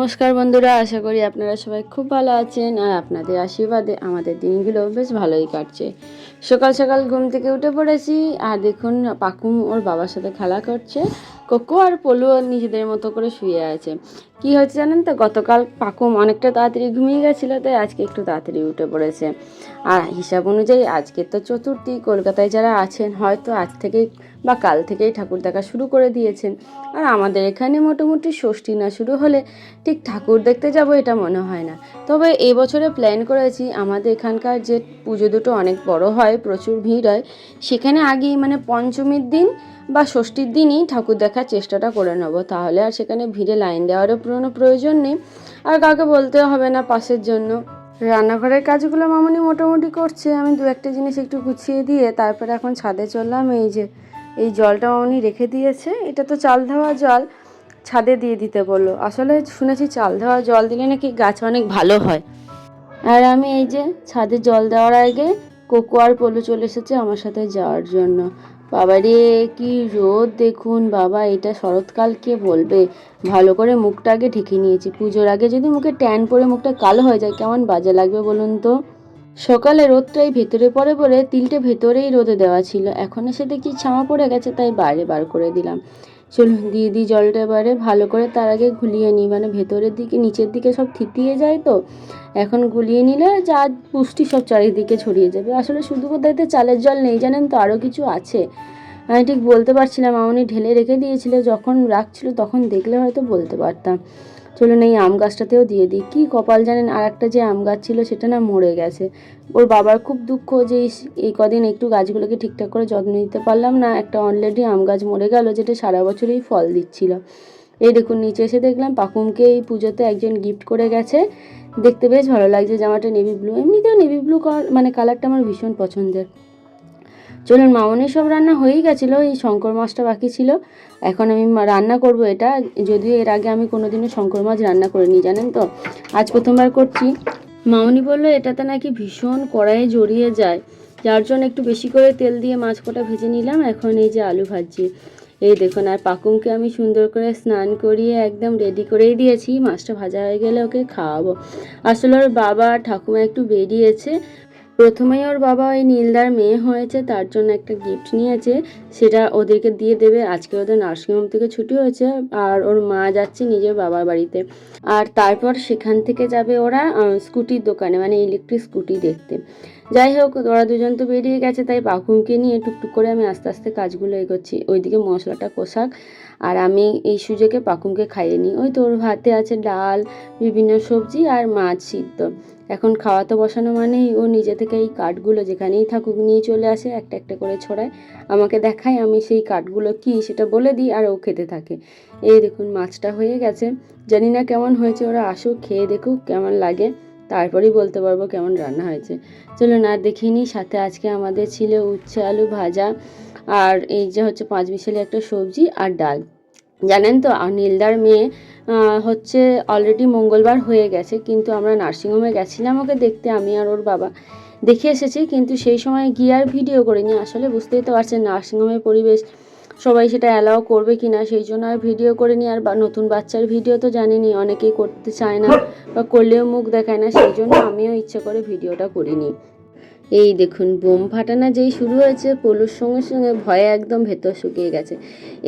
নমস্কার বন্ধুরা, আশা করি আপনারা সবাই খুব ভালো আছেন আর আপনাদের আশীর্বাদে আমাদের দিনগুলো বেশ ভালোই কাটছে। সকাল সকাল ঘুম থেকে উঠে পড়েছি আর দেখুন পাকুম ওর বাবার সাথে খেলা করছে। কোকো আর পলু নিজেদের মতো করে শুয়ে আছে। কি হয়েছে জানেন তো, গতকাল পাকুম অনেকটা তাড়াতাড়ি ঘুমিয়ে গেছিলো, তাই আজকে একটু তাড়াতাড়ি উঠে পড়েছে। আর হিসাব অনুযায়ী আজকে তো চতুর্থী, কলকাতায় যারা আছেন হয়তো আজ থেকেই বা কাল থেকেই ঠাকুর দেখা শুরু করে দিয়েছেন। আর আমাদের এখানে মোটামুটি ষষ্ঠী না শুরু হলে ঠিক ঠাকুর দেখতে যাব এটা মনে হয় না। তবে এবছরে প্ল্যান করেছি, আমাদের এখানকার যে পুজো দুটো অনেক বড় হয়, প্রচুর ভিড় হয়, সেখানে আগেই মানে পঞ্চমীর দিন বা ষষ্ঠীর দিনই ঠাকুর দেখার চেষ্টাটা করে নেব। তাহলে আর সেখানে ভিড়ে লাইন দেওয়ারও পুরোনো প্রয়োজন নেই, আর কাউকে বলতেও হবে না পাশের জন্য। রান্নাঘরের কাজগুলো মামনি মোটামুটি করছে, আমি দু একটা জিনিস একটু গুছিয়ে দিয়ে তারপরে এখন ছাদে চললাম। এই জলটা মামনি রেখে দিয়েছে, এটা তো চাল ধোয়া জল, ছাদে দিয়ে দিতে বললো। আসলে শুনেছি চাল ধোয়া জল দিলে নাকি গাছ অনেক ভালো হয়। আর আমি এই যে ছাদে জল দেওয়ার আগে কোকো আর পলু চলে এসেছে আমার সাথে যাওয়ার জন্য। বাবা রে, কি রোদ দেখুন বাবা, এটা শরৎকাল কে বলবে। ভালো করে মুখটা আগে ঢেকে নিয়েছি, পুজোর আগে যদি মুখে ট্যান পরে মুখটা কালো হয়ে যায় কেমন বাজে লাগবে বলুন তো। সকালে রোদটাই ভেতরে পড়ে বলে তিলটে ভেতরেই রোদে দেওয়া ছিল, এখন এসে দেখি ছামা পড়ে গেছে, তাই বাইরে বার করে দিলাম। চলুন দিয়ে দিই জলটা এবারে ভালো করে, তার আগে ঘুলিয়ে নিই, মানে ভেতরের দিকে নিচের দিকে সব থিতিয়ে যায় তো। এখন গুলিয়ে নিলে যা পুষ্টি সব চারিদিকে ছড়িয়ে যাবে। আসলে শুধু কোথায়তে চালের জল নেই জানেন তো, আরও কিছু আছে, আমি ঠিক বলতে পারছিলাম। মামনি ঢেলে রেখে দিয়েছিল, যখন রাখছিল তখন দেখলে হয়তো বলতে পারতাম। চলুন এই আম গাছটাতেও দিয়ে দিই। কী কপাল জানেন, আর একটা যে আম গাছ ছিল সেটা না মরে গেছে। ওর বাবার খুব দুঃখ যে এই কদিন একটু গাছগুলোকে ঠিকঠাক করে যত্ন নিতে পারলাম না। একটা অলরেডি আম গাছ মরে গেল যেটা সারা বছরই ফল দিচ্ছিল। এই দেখুন নিচে এসে দেখলাম পাকুমকে এই পুজোতে একজন গিফট করে গেছে। দেখতে বেশ ভালো লাগছে, জামাটা নেভি ব্লু, এমনিতেও নেভি ব্লু মানে কালারটা আমার ভীষণ পছন্দের। চলুন মামনির সব রান্না হয়েই গেছিলো, এই শঙ্কর মাছটা বাকি ছিল। এখন আমি রান্না করব এটা, যদিও এর আগে আমি কোনোদিনও শঙ্কর মাছ রান্না করিনি জানেন তো, আজ প্রথমবার করছি। মামনি বললো এটাতে নাকি ভীষণ কড়াইয়ে জড়িয়ে যায়, যার জন্য একটু বেশি করে তেল দিয়ে মাছ কটা ভেজে নিলাম। এখন এই যে আলু ভাজছি, এই দেখুন। আর পাকুমকে আমি সুন্দর করে স্নান করিয়ে একদম রেডি করেই দিয়েছি, মাছটা ভাজা হয়ে গেলে ওকে খাওয়াবো। আসলে ওর বাবা ঠাকুমা একটু বেরিয়েছে, প্রথমেই ওর বাবা ওই নীলদার মেয়ে হয়েছে তার জন্য একটা গিফট নিয়েছে, সেটা ওদেরকে দিয়ে দেবে। আজকে ওদের নার্সিংহোম থেকে ছুটি হয়েছে আর ওর মা যাচ্ছে নিজের বাবার বাড়িতে, আর তারপর সেখান থেকে যাবে ওরা স্কুটির দোকানে, মানে ইলেকট্রিক স্কুটি দেখতে। যাই হোক, ওরা দুজন তো বেরিয়ে গেছে, তাই পাকুমকে নিয়ে টুকটুক করে আমি আস্তে আস্তে কাজগুলো এগোচ্ছি। ওইদিকে মশলাটা কষাক আর আমি এই সুযোগে পাকুমকে খাইয়ে নিই। ওই তোর ভাতে আছে ডাল, বিভিন্ন সবজি আর মাছ সিদ্ধ। এখন খাওয়াতে বসানো মানেই ও নিজে থেকে এই কাঠগুলো যেখানেই থাকুক নিয়ে চলে আসে, একটা একটা করে ছড়ায়, আমাকে দেখায়, আমি সেই কাঠগুলো কি সেটা বলে দিই আর ও খেতে থাকে। এই দেখুন মাছটা হয়ে গেছে, জানি না কেমন হয়েছে, ওরা আসুক খেয়ে দেখুক কেমন লাগে, তারপরেই বলতে পারবো কেমন রান্না হয়েছে। চলুন আর দেখিয়ে নিই। সাথে আজকে আমাদের ছিল উচ্ছে আলু ভাজা, আর এই যে হচ্ছে পাঁচমিশালি একটা সবজি আর ডাল। জানেন তো নীলদার মেয়ে হচ্ছে অলরেডি মঙ্গলবার হয়ে গেছে, কিন্তু আমরা নার্সিংহোমে গেছিলাম ওকে দেখতে, আমি আর ওর বাবা দেখে এসেছি, কিন্তু সেই সময় গিয়ে আর ভিডিও করিনি। আসলে বুঝতেই তো পারছেন নার্সিংহোমের পরিবেশ, সবাই সেটা অ্যালাউ করবে কি না, সেই জন্য আর ভিডিও করিনি। আর নতুন বাচ্চার ভিডিও তো জানিনি অনেকেই করতে চায় না বা করলেও মুখ দেখায় না, সেই জন্য আমিও ইচ্ছে করে ভিডিওটা করিনি। এই দেখুন বোম ফাটানো যেই শুরু হয়েছে, পলুর সঙ্গে সঙ্গে ভয়ে একদম ভেতর শুকিয়ে গেছে।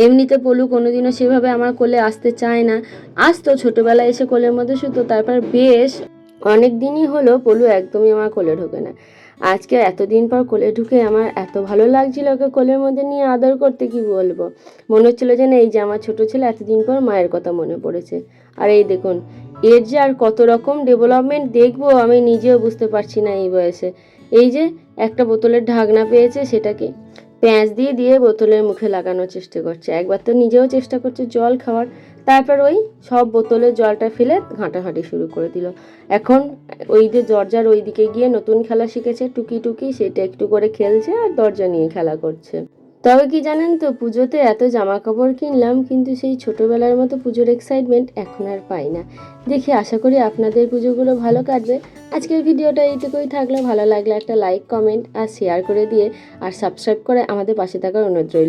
এমনিতে পলু কোনোদিনও সেভাবে আমার কোলে আসতে চায় না, আসতো ছোটোবেলায় এসে কোলের মধ্যে শুতো, তারপর বেশ অনেক দিনই হলো পলু একদমই আমার কোলে ঢোকে না। আজকে এতদিন পর কোলে ঢুকে আমার এত ভালো লাগছিল ওকে কোলের মধ্যে নিয়ে আদর করতে, কি বলবো। মনে হচ্ছিলো যেন এই যে আমার ছোটো ছেলে এতদিন পর মায়ের কথা মনে পড়েছে। আর এই দেখুন এর যে আর কত রকম ডেভেলপমেন্ট দেখবো আমি নিজেও বুঝতে পারছি না এই বয়সে। এই যে একটা বোতলের ঢাকনা পেয়েছে, সেটাকে প্যাঁচ দিয়ে দিয়ে বোতলের মুখে লাগানোর চেষ্টা করছে, একবার তো নিজেও চেষ্টা করছে জল খাওয়ার, তারপর ওই সব বোতলের জলটা ফেলে ঘাঁটাঘাঁটি শুরু করে দিল। এখন ওই যে দরজার ওই দিকে গিয়ে নতুন খেলা শিখেছে টুকি টুকি, সেটা একটু করে খেলছে আর দরজা নিয়ে খেলা করছে। তবে কি জানেন তো, পুজোতে এত জামা কাপড় কিনলাম, কিন্তু সেই ছোটোবেলার মতো পুজোর এক্সাইটমেন্ট এখন আর পাই না। দেখি, আশা করি আপনাদের পুজোগুলো ভালো কাটবে। আজকের ভিডিওটা এইটুকুই থাকলো, ভালো লাগলে একটা লাইক কমেন্ট আর শেয়ার করে দিয়ে আর সাবস্ক্রাইব করে আমাদের পাশে থাকার অনুরোধ রইল।